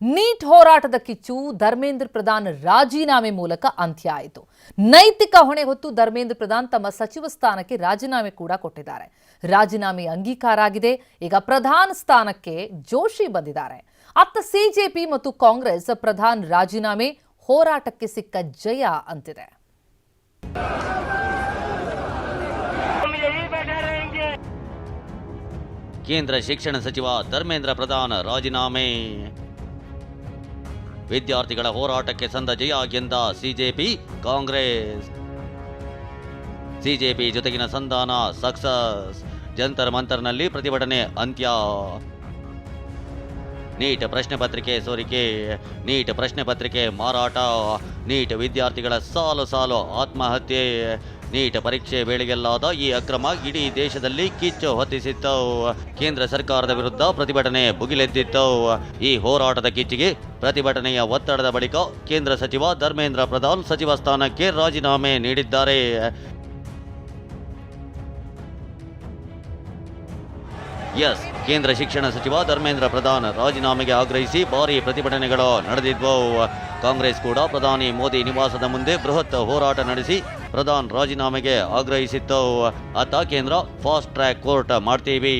Neat ಹೋರಾಟದ ಕಿಚ್ಚು ಧರ್ಮೇಂದ್ರ ಪ್ರಧಾನ್ ರಾಜೀನಾಮೆ ಮೂಲಕ ಅಂತ್ಯ ಆಯಿತು. ನೈತಿಕ ಹೊಣೆ ಹೊತ್ತು ಧರ್ಮೇಂದ್ರ ಪ್ರಧಾನ್ ತಮ್ಮ ಸಚಿವ ಸ್ಥಾನಕ್ಕೆ ರಾಜೀನಾಮೆ ಕೂಡ ಕೊಟ್ಟಿದ್ದಾರೆ. ರಾಜೀನಾಮೆ ಅಂಗೀಕಾರ ಆಗಿದೆ. ಈಗ ಪ್ರಧಾನ್ ಸ್ಥಾನಕ್ಕೆ ಜೋಶಿ ಬಂದಿದ್ದಾರೆ. ಅತ್ತ ಸಿಜೆಪಿ ಮತ್ತು ಕಾಂಗ್ರೆಸ್ ಪ್ರಧಾನ್ ರಾಜೀನಾಮೆ ಹೋರಾಟಕ್ಕೆ ಸಿಕ್ಕ ಜಯ ಅಂತಿದೆ. ಕೇಂದ್ರ ಶಿಕ್ಷಣ ಸಚಿವ ಧರ್ಮೇಂದ್ರ ಪ್ರಧಾನ್ ರಾಜೀನಾಮೆ. ವಿದ್ಯಾರ್ಥಿಗಳ ಹೋರಾಟಕ್ಕೆ ಸಂದ ಜಯ ಎಂದ ಸಿಜೆಪಿ ಕಾಂಗ್ರೆಸ್. ಸಿಜೆಪಿ ಜೊತೆಗಿನ ಸಂಧಾನ ಸಕ್ಸಸ್. ಜಂತರ್ ಮಂತರ್ನಲ್ಲಿ ಪ್ರತಿಭಟನೆ ಅಂತ್ಯ. ನೀಟ್ ಪ್ರಶ್ನೆ ಪತ್ರಿಕೆ ಸೋರಿಕೆ, ನೀಟ್ ಪ್ರಶ್ನೆ ಪತ್ರಿಕೆ ಮಾರಾಟ, ನೀಟ್ ವಿದ್ಯಾರ್ಥಿಗಳ ಸಾಲು ಸಾಲು ಆತ್ಮಹತ್ಯೆ, ನೀಟ್ ಪರೀಕ್ಷೆ ವೇಳೆಗೆಲ್ಲಾದ ಈ ಅಕ್ರಮ ಇಡೀ ದೇಶದಲ್ಲಿ ಕಿಚ್ಚು ಹೊತ್ತಿಸಿತ್ತು. ಕೇಂದ್ರ ಸರ್ಕಾರದ ವಿರುದ್ಧ ಪ್ರತಿಭಟನೆ ಭುಗಿಲೆದ್ದಿತ್ತು. ಈ ಹೋರಾಟದ ಕಿಚ್ಚಿಗೆ ಪ್ರತಿಭಟನೆಯ ಒತ್ತಡದ ಬಳಿಕ ಕೇಂದ್ರ ಸಚಿವ ಧರ್ಮೇಂದ್ರ ಪ್ರಧಾನ್ ಸಚಿವ ಸ್ಥಾನಕ್ಕೆ ರಾಜೀನಾಮೆ ನೀಡಿದ್ದಾರೆ. ಕೇಂದ್ರ ಶಿಕ್ಷಣ ಸಚಿವ ಧರ್ಮೇಂದ್ರ ಪ್ರಧಾನ್ ರಾಜೀನಾಮೆಗೆ ಆಗ್ರಹಿಸಿ ಭಾರೀ ಪ್ರತಿಭಟನೆಗಳು ನಡೆದಿದ್ವು. ಕಾಂಗ್ರೆಸ್ ಕೂಡ ಪ್ರಧಾನಿ ಮೋದಿ ನಿವಾಸದ ಮುಂದೆ ಬೃಹತ್ ಹೋರಾಟ ನಡೆಸಿ ಪ್ರಧಾನ್ ರಾಜೀನಾಮೆಗೆ ಆಗ್ರಹಿಸಿತ್ತು. ಅತ್ತ ಕೇಂದ್ರ ಫಾಸ್ಟ್ ಟ್ರ್ಯಾಕ್ ಕೋರ್ಟ್ ಮಾಡ್ತೀವಿ,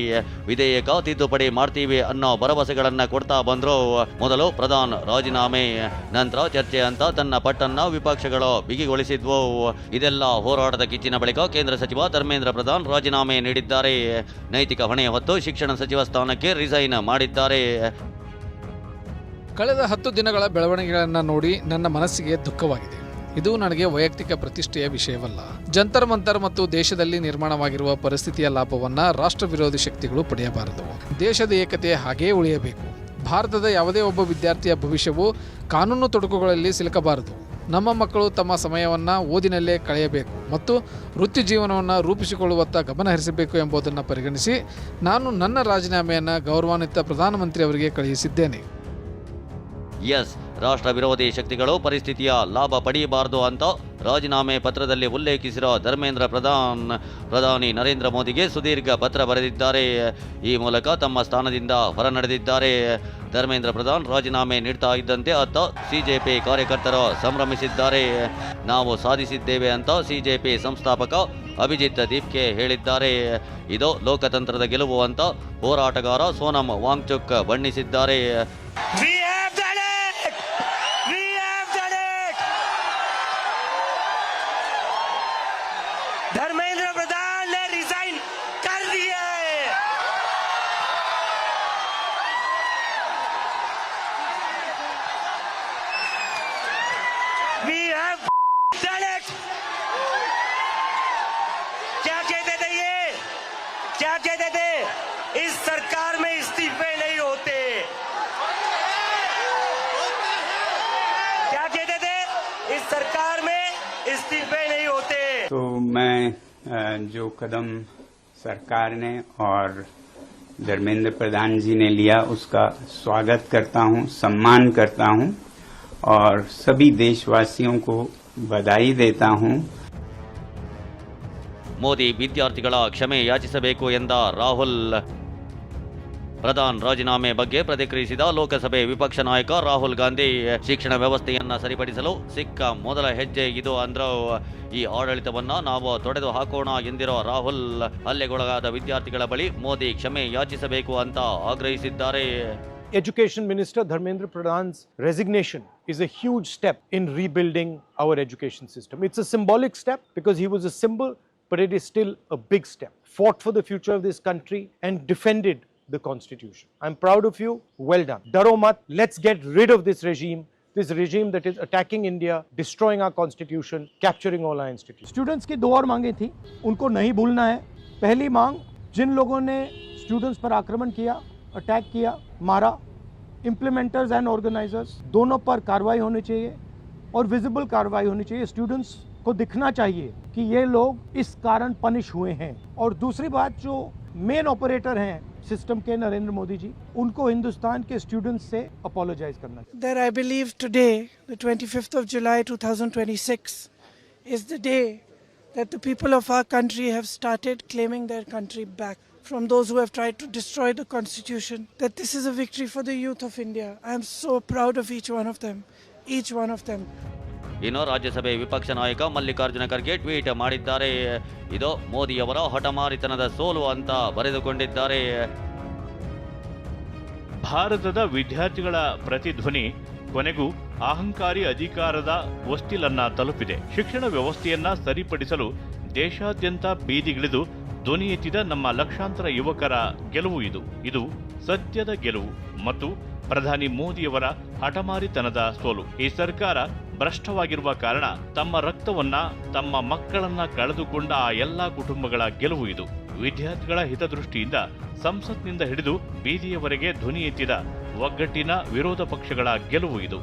ವಿಧೇಯಕ ತಿದ್ದುಪಡಿ ಮಾಡ್ತೀವಿ ಅನ್ನೋ ಭರವಸೆಗಳನ್ನ ಕೊಡ್ತಾ ಬಂದ್ರು. ಮೊದಲು ಪ್ರಧಾನ್ ರಾಜೀನಾಮೆ, ನಂತರ ಚರ್ಚೆ ಅಂತ ತನ್ನ ಪಟ್ಟನ್ನ ವಿಪಕ್ಷಗಳು ಬಿಗಿಗೊಳಿಸಿದ್ವು. ಇದೆಲ್ಲ ಹೋರಾಟದ ಕಿಚ್ಚಿನ ಬಳಿಕ ಕೇಂದ್ರ ಸಚಿವ ಧರ್ಮೇಂದ್ರ ಪ್ರಧಾನ್ ರಾಜೀನಾಮೆ ನೀಡಿದ್ದಾರೆ. ನೈತಿಕ ಹೊಣೆ ಹೊತ್ತು ಶಿಕ್ಷಣ ಸಚಿವ ಸ್ಥಾನಕ್ಕೆ ರಿಸೈನ್ ಮಾಡಿದ್ದಾರೆ. ಕಳೆದ 10 ದಿನಗಳ ಬೆಳವಣಿಗೆಗಳನ್ನು ನೋಡಿ ನನ್ನ ಮನಸ್ಸಿಗೆ ದುಃಖವಾಗಿದೆ. ಇದು ನನಗೆ ವೈಯಕ್ತಿಕ ಪ್ರತಿಷ್ಠೆಯ ವಿಷಯವಲ್ಲ. ಜಂತರ್ ಮಂತರ್ ಮತ್ತು ದೇಶದಲ್ಲಿ ನಿರ್ಮಾಣವಾಗಿರುವ ಪರಿಸ್ಥಿತಿಯ ಲಾಭವನ್ನು ರಾಷ್ಟ್ರ ವಿರೋಧಿ ಶಕ್ತಿಗಳು ಪಡೆಯಬಾರದು. ದೇಶದ ಏಕತೆ ಹಾಗೇ ಉಳಿಯಬೇಕು. ಭಾರತದ ಯಾವುದೇ ಒಬ್ಬ ವಿದ್ಯಾರ್ಥಿಯ ಭವಿಷ್ಯವು ಕಾನೂನು ತೊಡಕುಗಳಲ್ಲಿ ಸಿಲುಕಬಾರದು. ನಮ್ಮ ಮಕ್ಕಳು ತಮ್ಮ ಸಮಯವನ್ನು ಓದಿನಲ್ಲೇ ಕಳೆಯಬೇಕು ಮತ್ತು ವೃತ್ತಿ ಜೀವನವನ್ನು ರೂಪಿಸಿಕೊಳ್ಳುವತ್ತ ಗಮನ ಹರಿಸಬೇಕು ಎಂಬುದನ್ನು ಪರಿಗಣಿಸಿ ನಾನು ನನ್ನ ರಾಜೀನಾಮೆಯನ್ನು ಗೌರವಾನ್ವಿತ ಪ್ರಧಾನಮಂತ್ರಿ ಅವರಿಗೆ ಕಳುಹಿಸಿದ್ದೇನೆ. ರಾಷ್ಟ್ರ ವಿರೋಧಿ ಶಕ್ತಿಗಳು ಪರಿಸ್ಥಿತಿಯ ಲಾಭ ಪಡೆಯಬಾರದು ಅಂತ ರಾಜೀನಾಮೆ ಪತ್ರದಲ್ಲಿ ಉಲ್ಲೇಖಿಸಿರೋ ಧರ್ಮೇಂದ್ರ ಪ್ರಧಾನ್ ಪ್ರಧಾನಿ ನರೇಂದ್ರ ಮೋದಿಗೆ ಸುದೀರ್ಘ ಪತ್ರ ಬರೆದಿದ್ದಾರೆ. ಈ ಮೂಲಕ ತಮ್ಮ ಸ್ಥಾನದಿಂದ ಹೊರನಡೆದಿದ್ದಾರೆ. ಧರ್ಮೇಂದ್ರ ಪ್ರಧಾನ್ ರಾಜೀನಾಮೆ ನೀಡ್ತಾ ಇದ್ದಂತೆ ಅತ್ತ ಸಿಜೆಪಿ ಕಾರ್ಯಕರ್ತರು ಸಂಭ್ರಮಿಸಿದ್ದಾರೆ. ನಾವು ಸಾಧಿಸಿದ್ದೇವೆ ಅಂತ ಸಿಜೆಪಿ ಸಂಸ್ಥಾಪಕ ಅಭಿಜಿತ್ ದೀಪ್ಕೆ ಹೇಳಿದ್ದಾರೆ. ಇದು ಲೋಕತಂತ್ರದ ಗೆಲುವು ಅಂತ ಹೋರಾಟಗಾರ ಸೋನಂ ವಾಂಗ್ಚುಕ್ ಬಣ್ಣಿಸಿದ್ದಾರೆ. धर्मेंद्र प्रधान ने रिजाइन कर दिया है. We have done it. क्या कहते थे ये? क्या कहते थे? इस सरकार में इस्तीफे नहीं होते. क्या कहते थे? इस सरकार में इस्तीफे नहीं होते. तो मैं जो कदम सरकार ने और धर्मेंद्र प्रधान जी ने लिया उसका स्वागत करता हूं, सम्मान करता हूं और सभी देशवासियों को बधाई देता हूं. ಮೋದಿ ವಿದ್ಯಾರ್ಥಿಗಳ ಕ್ಷಮೆ ಯಾಚಿಸಬೇಕು ಎಂದ ರಾಹುಲ್. ಪ್ರಧಾನ್ ರಾಜೀನಾಮೆ ಬಗ್ಗೆ ಪ್ರತಿಕ್ರಿಯಿಸಿದ ಲೋಕಸಭೆ ವಿಪಕ್ಷ ನಾಯಕ ರಾಹುಲ್ ಗಾಂಧಿ, ಶಿಕ್ಷಣ ವ್ಯವಸ್ಥೆಯನ್ನ ಸರಿಪಡಿಸಲು ಸಿಕ್ಕ ಮೊದಲ ಹೆಜ್ಜೆ ಇದು ಅಂದ್ರು. ಈ ಆಡಳಿತವನ್ನ ನಾವು ತೊಡೆದು ಹಾಕೋಣ ಎಂದಿರೋ ರಾಹುಲ್, ಹಲ್ಲೆಗೊಳಗಾದ ವಿದ್ಯಾರ್ಥಿಗಳ ಬಳಿ ಮೋದಿ ಕ್ಷಮೆ ಯಾಚಿಸಬೇಕು ಅಂತ ಆಗ್ರಹಿಸಿದ್ದಾರೆ. Education Minister Dharmendra Pradhan's resignation is a huge step in rebuilding our education system. It's a symbolic step because he was a symbol, but it is still a big step. Fought for the future of this country and defended the Constitution. I'm proud of you. Well done. Daro mat. Let's get rid of this regime that is attacking India, destroying our Constitution, capturing all our institutions. Students की 2 और मांगे थी, उनको नहीं भूलना है. पहली मांग, जिन लोगों ने स्टूडेंट्स पर आक्रमण किया, अटैक किया, मारा, इम्प्लीमेंटर्स एंड ऑर्गेनाइजर्स, दोनों पर कार्रवाई होनी चाहिए और विजिबल कार्रवाई होनी चाहिए. स्टूडेंट्स को दिखना चाहिए कि ये लोग इस कारण पनिश हुए हैं. और दूसरी बात, जो मेन ऑपरेटर हैं सिस्टम के, नरेंद्र मोदी जी, उनको हिंदुस्तान के स्टूडेंट्स से अपोलोजाइज करना चाहिए. That I believe today, the 25th of July 2026, is the day that the people of our country have started claiming their country back. from those who have tried to destroy the constitution, that this is a victory for the youth of India. I am so proud of each one of them, each one of them. ಇನ್ನು ರಾಜ್ಯಸಭೆ ವಿಪಕ್ಷ ನಾಯಕ Mallikarjuna Kharge tweet ಮಾಡಿದ್ದಾರೆ. ಇದು ಮೋದಿಯವರ ಹಠಮಾರಿತನದ ಸೋಲು ಅಂತ ಬರೆದುಕೊಂಡಿದ್ದಾರೆ. ಭಾರತದ ವಿದ್ಯಾರ್ಥಿಗಳ ಪ್ರತಿಧ್ವನಿ ಕೊನೆಗೂ ಅಹಂಕಾರಿ ಅಧಿಕಾರದ ಹೊಸ್ತಿಲನ್ನ ತಲುಪಿದೆ. ಶಿಕ್ಷಣ ವ್ಯವಸ್ಥೆಯನ್ನ ಸರಿಪಡಿಸಲು ದೇಶಾದ್ಯಂತ ಬೀದಿಗಿಳಿದು ಧ್ವನಿ ಎತ್ತಿದ ನಮ್ಮ ಲಕ್ಷಾಂತರ ಯುವಕರ ಗೆಲುವು ಇದು ಸತ್ಯದ ಗೆಲುವು ಮತ್ತು ಪ್ರಧಾನಿ ಮೋದಿಯವರ ಹಠಮಾರಿತನದ ಸೋಲು. ಈ ಸರ್ಕಾರ ಭ್ರಷ್ಟವಾಗಿರುವ ಕಾರಣ ತಮ್ಮ ರಕ್ತವನ್ನ, ತಮ್ಮ ಮಕ್ಕಳನ್ನ ಕಳೆದುಕೊಂಡ ಆ ಎಲ್ಲಾ ಕುಟುಂಬಗಳ ಗೆಲುವು ಇದು. ವಿದ್ಯಾರ್ಥಿಗಳ ಹಿತದೃಷ್ಟಿಯಿಂದ ಸಂಸತ್ನಿಂದ ಹಿಡಿದು ಬೀದಿಯವರೆಗೆ ಧ್ವನಿ ಎತ್ತಿದ ಒಗ್ಗಟ್ಟಿನ ವಿರೋಧ ಪಕ್ಷಗಳ ಗೆಲುವು ಇದು.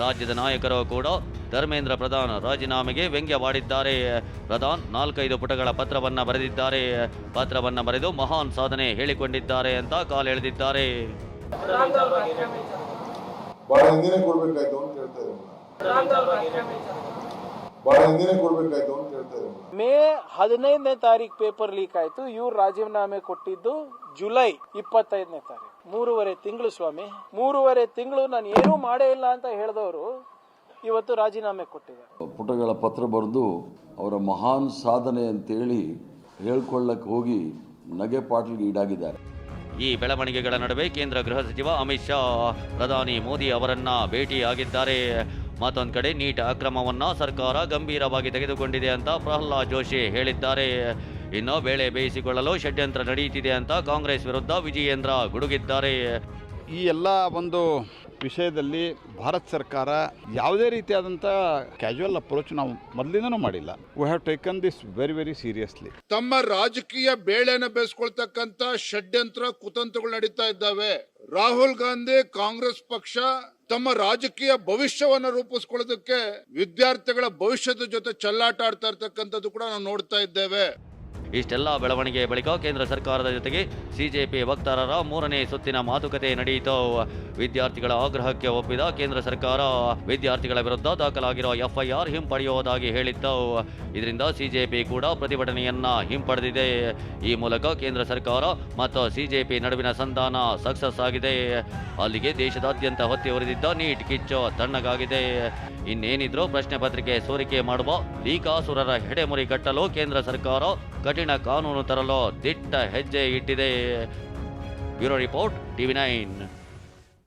ರಾಜ್ಯದ ನಾಯಕರು ಕೂಡ ಧರ್ಮೇಂದ್ರ ಪ್ರಧಾನ್ ರಾಜೀನಾಮೆಗೆ ವ್ಯಂಗ್ಯವಾಡಿದ್ದಾರೆ. ಪ್ರಧಾನ್ 4-5 ಪುಟಗಳ ಪತ್ರವನ್ನ ಬರೆದಿದ್ದಾರೆ. ಪತ್ರವನ್ನ ಬರೆದು ಮಹಾನ್ ಸಾಧನೆ ಹೇಳಿಕೊಂಡಿದ್ದಾರೆ ಅಂತ ಕಾಲೆಳೆದಿದ್ದಾರೆ. ಬಹಳ ಹಿಂದಿನೇ ಕೊಡ್ಬೇಕಾಯ್ತು ಅಂತ ಹೇಳ್ತಾ ಇದ್ದಾರೆ. ಮೇ 15ನೇ ತಾರೀಕು ಪೇಪರ್ ಲೀಕ್ ಆಯ್ತು. ಇವ್ರು ರಾಜೀನಾಮೆ ಕೊಟ್ಟಿದ್ದು ಜುಲೈ 25ನೇ ತಾರೀಕು. 3.5 ತಿಂಗಳು ಸ್ವಾಮಿ, 3.5 ತಿಂಗಳು ನಾನು ಏನೂ ಮಾಡೇ ಇಲ್ಲ ಅಂತ ಹೇಳಿದವರು ಇವತ್ತು ರಾಜೀನಾಮೆ ಕೊಟ್ಟಿದ್ದಾರೆ. ಪುಟಗಳ ಪತ್ರ ಬರೆದು ಅವರ ಮಹಾನ್ ಸಾಧನೆ ಅಂತೇಳಿ ಹೇಳ್ಕೊಳ್ಳಕ್ಕೆ ಹೋಗಿ ನಗೆಪಾಟ್ಲಿಗೆ ಈಡಾಗಿದ್ದಾರೆ. ಈ ಬೆಳವಣಿಗೆಗಳ ನಡುವೆ ಕೇಂದ್ರ ಗೃಹ ಸಚಿವ ಅಮಿತ್ ಶಾ ಪ್ರಧಾನಿ ಮೋದಿ ಅವರನ್ನ ಭೇಟಿಯಾಗಿದ್ದಾರೆ. ಮತ್ತೊಂದು ಕಡೆ ನೀಟ್ ಅಕ್ರಮವನ್ನ ಸರ್ಕಾರ ಗಂಭೀರವಾಗಿ ತೆಗೆದುಕೊಂಡಿದೆ ಅಂತ ಪ್ರಹ್ಲಾದ್ ಜೋಶಿ ಹೇಳಿದ್ದಾರೆ. ಇನ್ನು ಬೇಳೆ ಬೇಯಿಸಿಕೊಳ್ಳಲು ಷಡ್ಯಂತ್ರ ನಡೆಯುತ್ತಿದೆ ಅಂತ ಕಾಂಗ್ರೆಸ್ ವಿರುದ್ಧ ವಿಜಯೇಂದ್ರ ಗುಡುಗಿದ್ದಾರೆ. ಈ ಎಲ್ಲ ಒಂದು ವಿಷಯದಲ್ಲಿ ಭಾರತ ಸರ್ಕಾರ ಯಾವುದೇ ರೀತಿಯಾದಂಥ ಕ್ಯಾಶುವಲ್ ಅಪ್ರೋಚ್ ನಾವು ಮೊದಲಿಂದನೂ ಮಾಡಿಲ್ಲ. We have taken this very very seriously. ತಮ್ಮ ರಾಜಕೀಯ ಬೇಳೆನ ಬೇಯಿಸ್ಕೊಳ್ತಕ್ಕಂಥ ಷಡ್ಯಂತ್ರ ಕುತಂತ್ರಗಳು ನಡೀತಾ ಇದ್ದಾವೆ. ರಾಹುಲ್ ಗಾಂಧಿ ಕಾಂಗ್ರೆಸ್ ಪಕ್ಷ ತಮ್ಮ ರಾಜಕೀಯ ಭವಿಷ್ಯವನ್ನು ರೂಪಿಸ್ಕೊಳ್ಳೋದಕ್ಕೆ ವಿದ್ಯಾರ್ಥಿಗಳ ಭವಿಷ್ಯದ ಜೊತೆ ಚೆಲ್ಲಾಟ ಆಡ್ತಾ ಇರ್ತಕ್ಕಂಥದ್ದು ಕೂಡ ನಾವು ನೋಡ್ತಾ ಇದ್ದೇವೆ. ಇಷ್ಟೆಲ್ಲ ಬೆಳವಣಿಗೆಯ ಬಳಿಕ ಕೇಂದ್ರ ಸರ್ಕಾರದ ಜೊತೆಗೆ ಸಿಜೆಪಿ ವಕ್ತಾರರ 3ನೇ ಸುತ್ತಿನ ಮಾತುಕತೆ ನಡೆಯಿತು. ವಿದ್ಯಾರ್ಥಿಗಳ ಆಗ್ರಹಕ್ಕೆ ಒಪ್ಪಿದ ಕೇಂದ್ರ ಸರ್ಕಾರ ವಿದ್ಯಾರ್ಥಿಗಳ ವಿರುದ್ಧ ದಾಖಲಾಗಿರುವ ಎಫ್ಐಆರ್ ಹಿಂಪಡೆಯುವುದಾಗಿ ಹೇಳಿತ್ತು. ಇದರಿಂದ ಸಿಜೆಪಿ ಕೂಡ ಪ್ರತಿಭಟನೆಯನ್ನ ಹಿಂಪಡೆದಿದೆ. ಈ ಮೂಲಕ ಕೇಂದ್ರ ಸರ್ಕಾರ ಮತ್ತು ಸಿಜೆಪಿ ನಡುವಿನ ಸಂಧಾನ ಸಕ್ಸಸ್ ಆಗಿದೆ. ಅಲ್ಲಿಗೆ ದೇಶದಾದ್ಯಂತ ಹೊತ್ತಿ ಉರಿದಿದ್ದ ನೀಟ್ ಕಿಚ್ಚು ತಣ್ಣಗಾಗಿದೆ. ಇನ್ನೇನಿದ್ರೂ ಪ್ರಶ್ನೆ ಪತ್ರಿಕೆ ಸೋರಿಕೆ ಮಾಡುವ ಲೀಕಾಸುರರ ಹೆಡೆಮುರಿ ಕಟ್ಟಲು ಕೇಂದ್ರ ಸರ್ಕಾರ ಕಠಿಣ ಕಾನೂನು ತರಲು ದಿಟ್ಟ ಹೆಜ್ಜೆ ಇಟ್ಟಿದೆ. Bureau report, TV9.